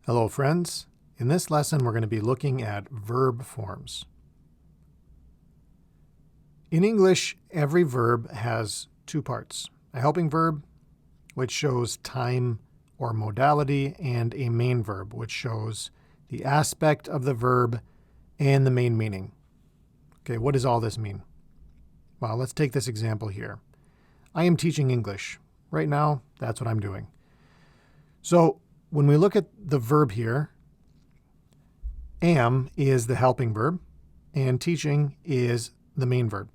Hello friends. In this lesson we're going to be looking at verb forms. In English, every verb has two parts. A helping verb, which shows time or modality, and a main verb, which shows the aspect of the verb and the main meaning. Okay, what does all this mean? Well, let's take this example here. I am teaching English. Right now, that's what I'm doing. So when we look at the verb here, am is the helping verb, and teaching is the main verb,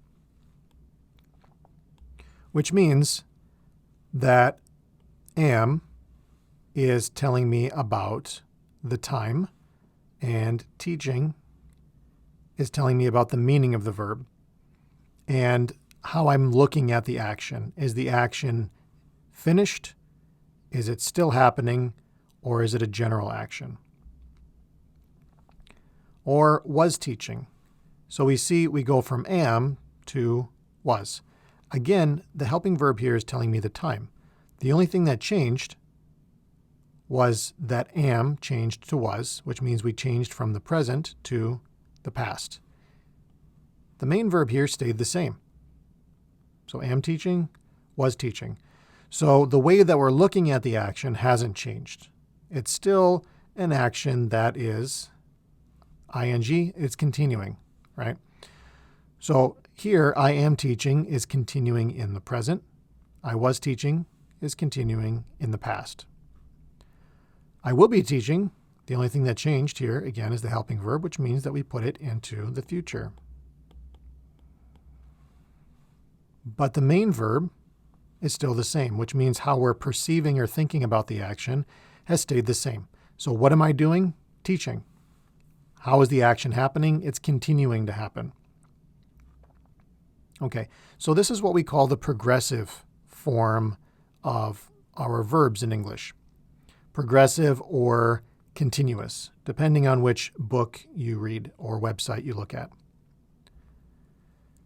which means that am is telling me about the time, and teaching is telling me about the meaning of the verb and how I'm looking at the action. Is the action finished? Is it still happening? Or is it a general action? Or was teaching. So we see we go from am to was. Again, the helping verb here is telling me the time. The only thing that changed was that am changed to was, which means we changed from the present to the past. The main verb here stayed the same. So am teaching, was teaching. So the way that we're looking at the action hasn't changed. It's still an action that is ing, it's continuing, right? So here, I am teaching is continuing in the present. I was teaching is continuing in the past. I will be teaching, the only thing that changed here, again, is the helping verb, which means that we put it into the future. But the main verb is still the same, which means how we're perceiving or thinking about the action has stayed the same. So what am I doing? Teaching. How is the action happening? It's continuing to happen. Okay, so this is what we call the progressive form of our verbs in English. Progressive or continuous, depending on which book you read or website you look at.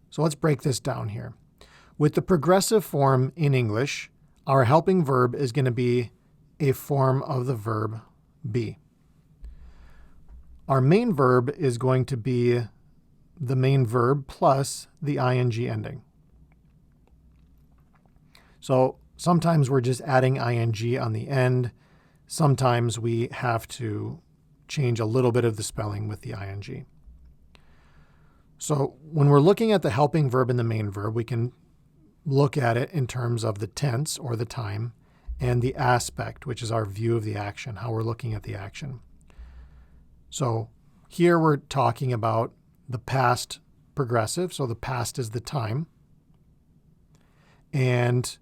So let's break this down here. With the progressive form in English, our helping verb is going to be a form of the verb be. Our main verb is going to be the main verb plus the ing ending. So sometimes we're just adding ing on the end. Sometimes we have to change a little bit of the spelling with the ing. So when we're looking at the helping verb and the main verb, we can look at it in terms of the tense or the time and the aspect, which is our view of the action, how we're looking at the action. So here we're talking about the past progressive. So the past is the time. And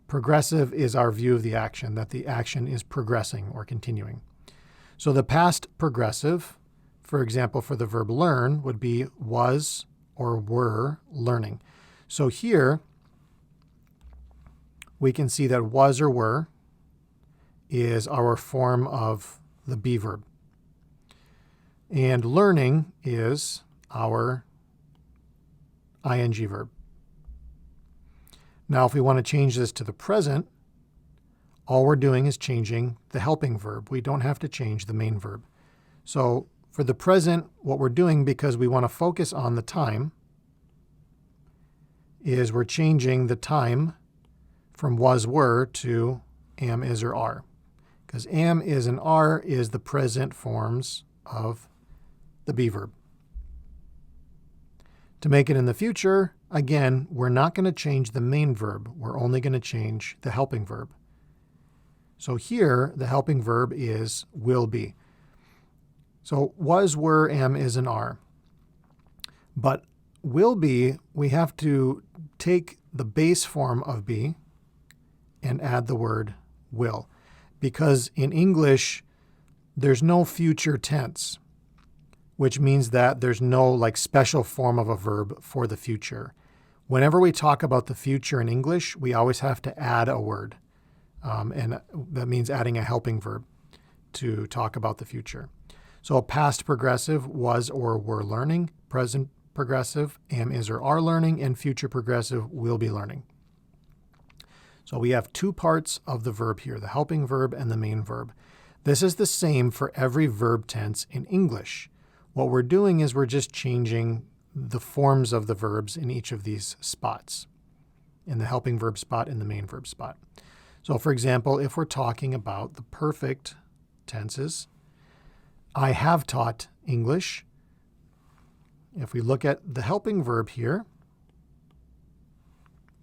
progressive is our view of the action, that the action is progressing or continuing. So the past progressive, for example, for the verb learn, would be was or were learning. So here, we can see that was or were is our form of the be verb. And learning is our ing verb. Now, if we want to change this to the present, all we're doing is changing the helping verb. We don't have to change the main verb. So for the present, what we're doing, because we want to focus on the time, is we're changing the time from was, were to am, is, or are. Because am, is, and are is the present forms of the be verb. To make it in the future, again, we're not going to change the main verb. We're only going to change the helping verb. So here, the helping verb is will be. So was, were, am, is, and are. But will be, we have to take the base form of be and add the word will. Because in English, there's no future tense, which means that there's no like special form of a verb for the future. Whenever we talk about the future in English, we always have to add a word. And that means adding a helping verb to talk about the future. So past progressive, was or were learning. Present progressive, am, is, or are learning. And future progressive, will be learning. So we have two parts of the verb here, the helping verb and the main verb. This is the same for every verb tense in English. What we're doing is we're just changing the forms of the verbs in each of these spots, in the helping verb spot and the main verb spot. So for example, if we're talking about the perfect tenses, I have taught English. If we look at the helping verb here,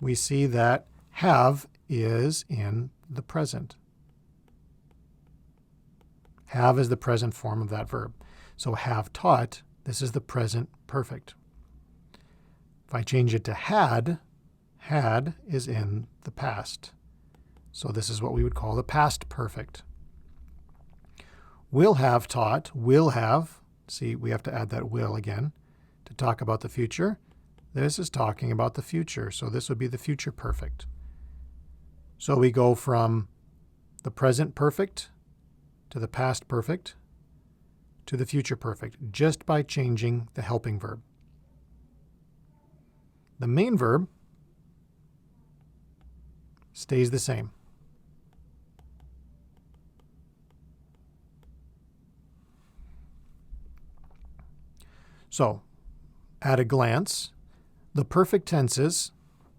we see that have is in the present. Have is the present form of that verb. So have taught, this is the present perfect. If I change it to had is in the past. So this is what we would call the past perfect. Will have taught, will have, see, we have to add that will again to talk about the future. This is talking about the future, so this would be the future perfect. So we go from the present perfect to the past perfect to the future perfect just by changing the helping verb. The main verb stays the same. So, at a glance, the perfect tenses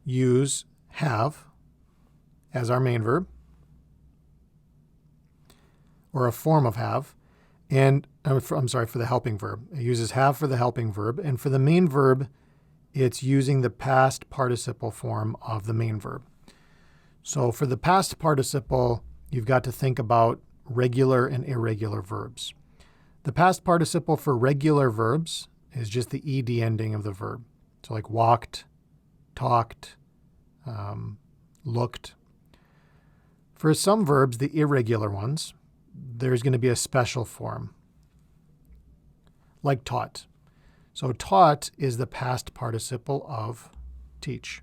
use have as our main verb, or a form of have, and for the helping verb. It uses have for the helping verb, and for the main verb, it's using the past participle form of the main verb. So for the past participle, you've got to think about regular and irregular verbs. The past participle for regular verbs is just the ed ending of the verb. So like walked, talked, looked. For some verbs, the irregular ones, there's going to be a special form, like taught. So taught is the past participle of teach.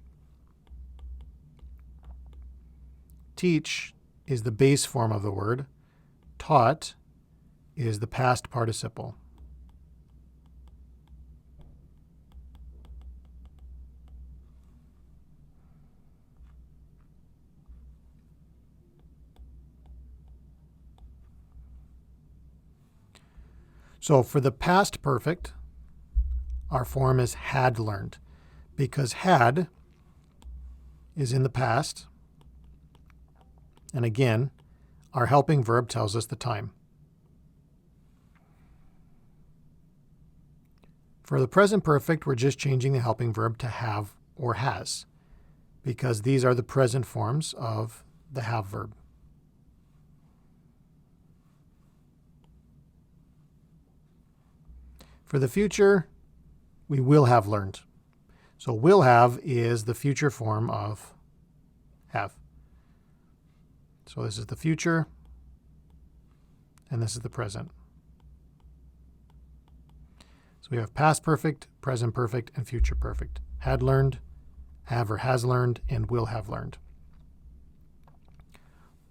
Teach is the base form of the word. Taught is the past participle. So for the past perfect, our form is had learned, because had is in the past. And again, our helping verb tells us the time. For the present perfect, we're just changing the helping verb to have or has, because these are the present forms of the have verb. For the future, we will have learned. So will have is the future form of have. So this is the future, and this is the present. So we have past perfect, present perfect, and future perfect. Had learned, have or has learned, and will have learned.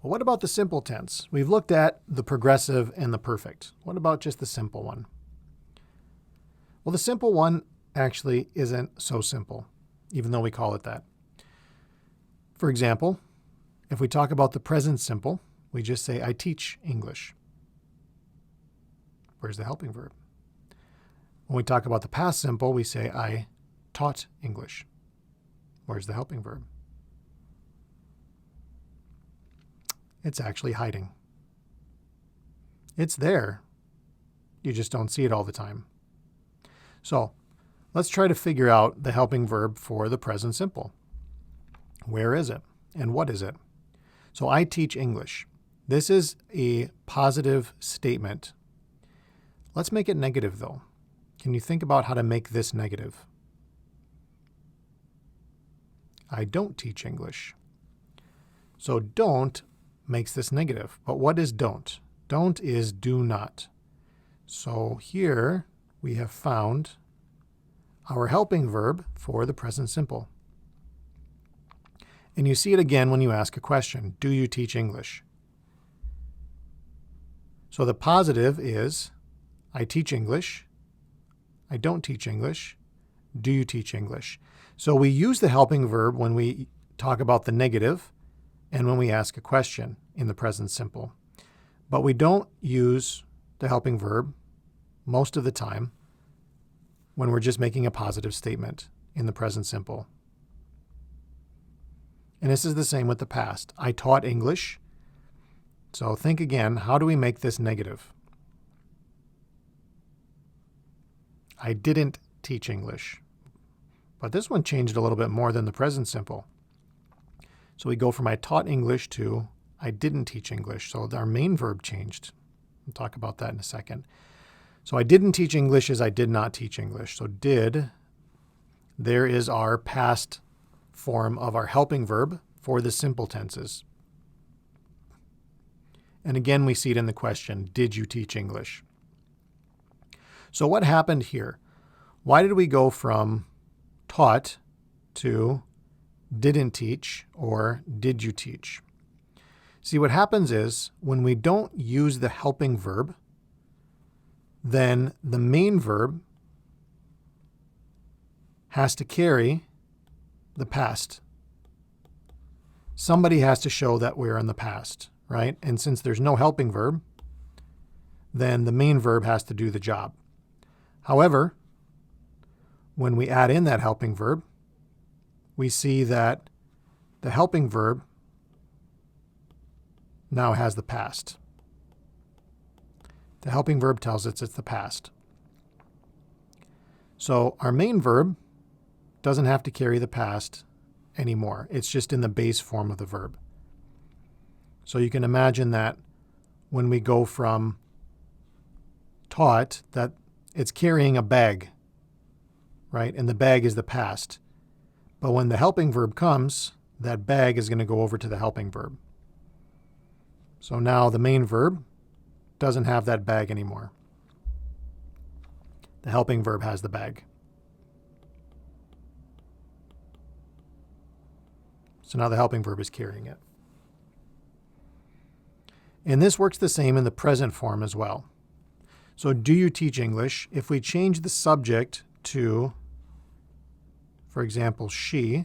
Well, what about the simple tense? We've looked at the progressive and the perfect. What about just the simple one? Well, the simple one actually isn't so simple, even though we call it that. For example, if we talk about the present simple, we just say, I teach English. Where's the helping verb? When we talk about the past simple, we say, I taught English. Where's the helping verb? It's actually hiding. It's there. You just don't see it all the time. So let's try to figure out the helping verb for the present simple. Where is it? And what is it? So I teach English. This is a positive statement. Let's make it negative, though. Can you think about how to make this negative? I don't teach English. So don't makes this negative. But what is don't? Don't is do not. So here we have found our helping verb for the present simple. And you see it again when you ask a question. Do you teach English? So the positive is, I teach English. I don't teach English. Do you teach English? So we use the helping verb when we talk about the negative and when we ask a question in the present simple. But we don't use the helping verb most of the time when we're just making a positive statement in the present simple. And this is the same with the past. I taught English. So think again, how do we make this negative? I didn't teach English. But this one changed a little bit more than the present simple. So we go from I taught English to I didn't teach English. So our main verb changed. We'll talk about that in a second. So I didn't teach English is I did not teach English. So did, there is our past form of our helping verb for the simple tenses. And again, we see it in the question, did you teach English? So what happened here? Why did we go from taught to didn't teach or did you teach? See, what happens is when we don't use the helping verb, then the main verb has to carry the past. Somebody has to show that we're in the past, right? And since there's no helping verb, then the main verb has to do the job. However, when we add in that helping verb, we see that the helping verb now has the past. The helping verb tells us it's the past. So our main verb doesn't have to carry the past anymore. It's just in the base form of the verb. So you can imagine that when we go from taught, that it's carrying a bag, right? And the bag is the past. But when the helping verb comes, that bag is going to go over to the helping verb. So now the main verb doesn't have that bag anymore. The helping verb has the bag. So now the helping verb is carrying it. And this works the same in the present form as well. So do you teach English? If we change the subject to, for example, she,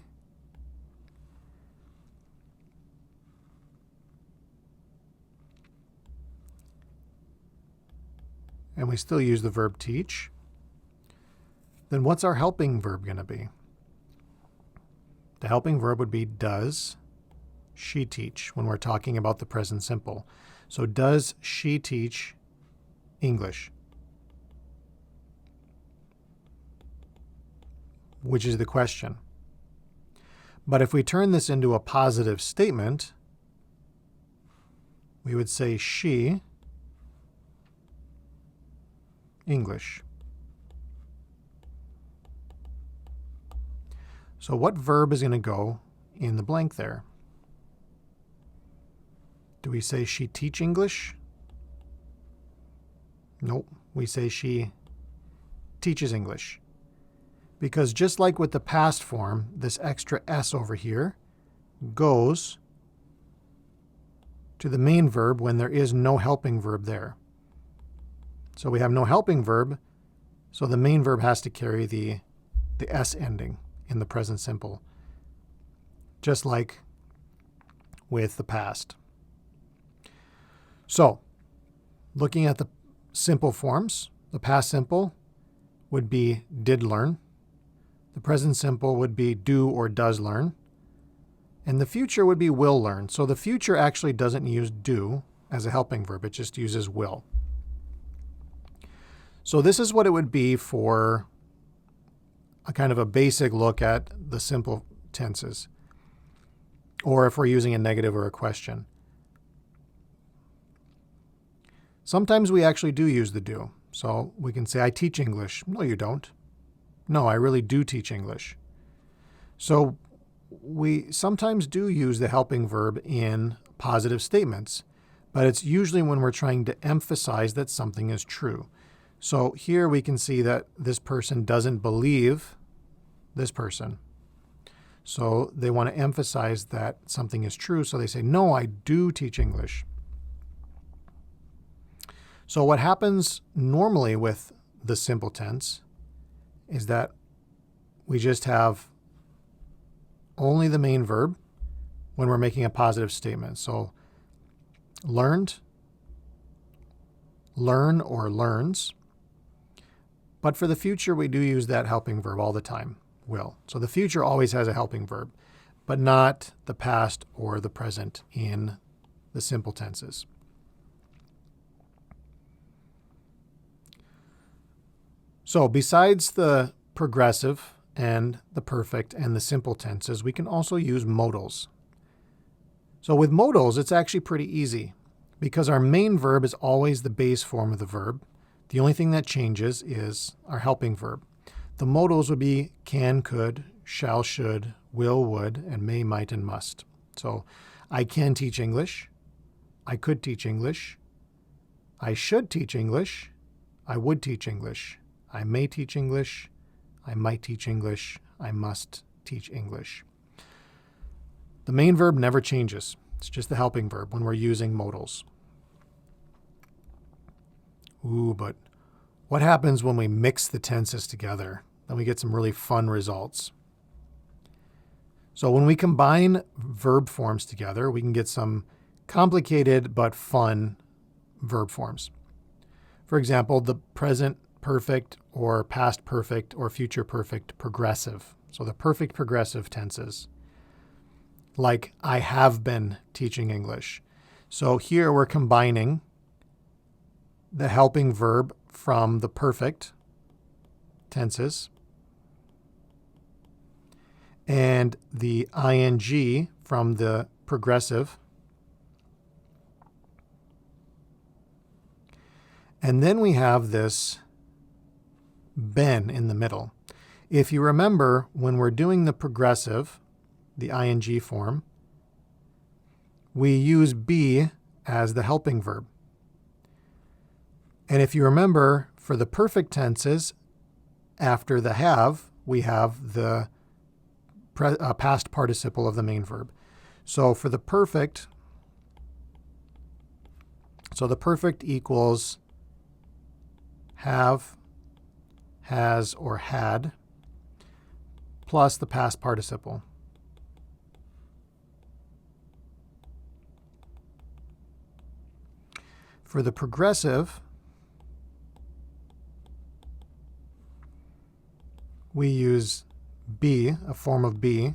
and we still use the verb teach, then what's our helping verb going to be? The helping verb would be does she teach when we're talking about the present simple. So does she teach English? Which is the question. But if we turn this into a positive statement, we would say she English. So what verb is going to go in the blank there? Do we say she teach English? Nope. We say she teaches English. Because just like with the past form, this extra S over here goes to the main verb when there is no helping verb there. So we have no helping verb, so the main verb has to carry the S ending in the present simple, just like with the past. So, looking at the simple forms, the past simple would be did learn. The present simple would be do or does learn. And the future would be will learn. So the future actually doesn't use do as a helping verb. It just uses will. So this is what it would be for a kind of a basic look at the simple tenses, or if we're using a negative or a question. Sometimes we actually do use the do. So we can say, I teach English. No, you don't. No, I really do teach English. So we sometimes do use the helping verb in positive statements, but it's usually when we're trying to emphasize that something is true. So here we can see that this person doesn't believe this person. So they want to emphasize that something is true. So they say, no, I do teach English. So what happens normally with the simple tense is that we just have only the main verb when we're making a positive statement. So learned, learn or learns. But for the future, we do use that helping verb all the time, will. So the future always has a helping verb, but not the past or the present in the simple tenses. So besides the progressive and the perfect and the simple tenses, we can also use modals. So with modals, it's actually pretty easy because our main verb is always the base form of the verb. The only thing that changes is our helping verb. The modals would be can, could, shall, should, will, would, and may, might, and must. So I can teach English. I could teach English. I should teach English. I would teach English. I may teach English. I might teach English. I must teach English. The main verb never changes. It's just the helping verb when we're using modals. Ooh, but what happens when we mix the tenses together? Then we get some really fun results. So when we combine verb forms together, we can get some complicated but fun verb forms. For example, the present perfect or past perfect or future perfect progressive. So the perfect progressive tenses, like I have been teaching English. So here we're combining the helping verb from the perfect tenses and the ing from the progressive. And then we have this been in the middle. If you remember, when we're doing the progressive, the ing form, we use be as the helping verb. And if you remember, for the perfect tenses, after the have, we have the past participle of the main verb. So for the perfect, the perfect equals have, has, or had, plus the past participle. For the progressive, we use be, a form of be,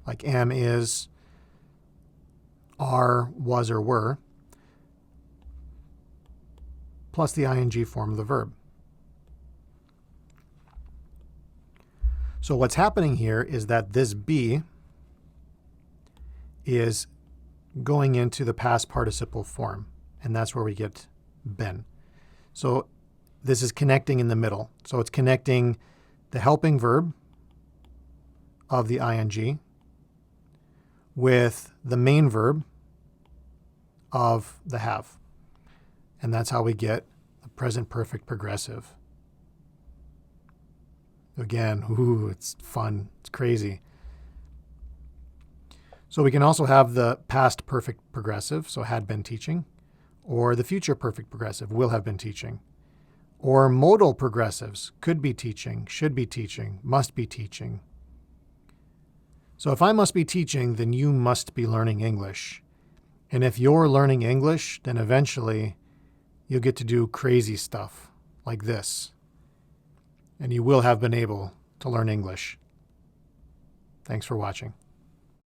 like am, is, are, was, or were, plus the ing form of the verb. So what's happening here is that this be is going into the past participle form, and that's where we get been. So this is connecting in the middle. So it's connecting the helping verb of the ing with the main verb of the have. And that's how we get the present perfect progressive. Again, ooh, it's fun. It's crazy. So we can also have the past perfect progressive, so had been teaching, or the future perfect progressive, will have been teaching. Or modal progressives, could be teaching, should be teaching, must be teaching. So if I must be teaching, then you must be learning English. And if you're learning English, then eventually you'll get to do crazy stuff like this. And you will have been able to learn English. Thanks for watching.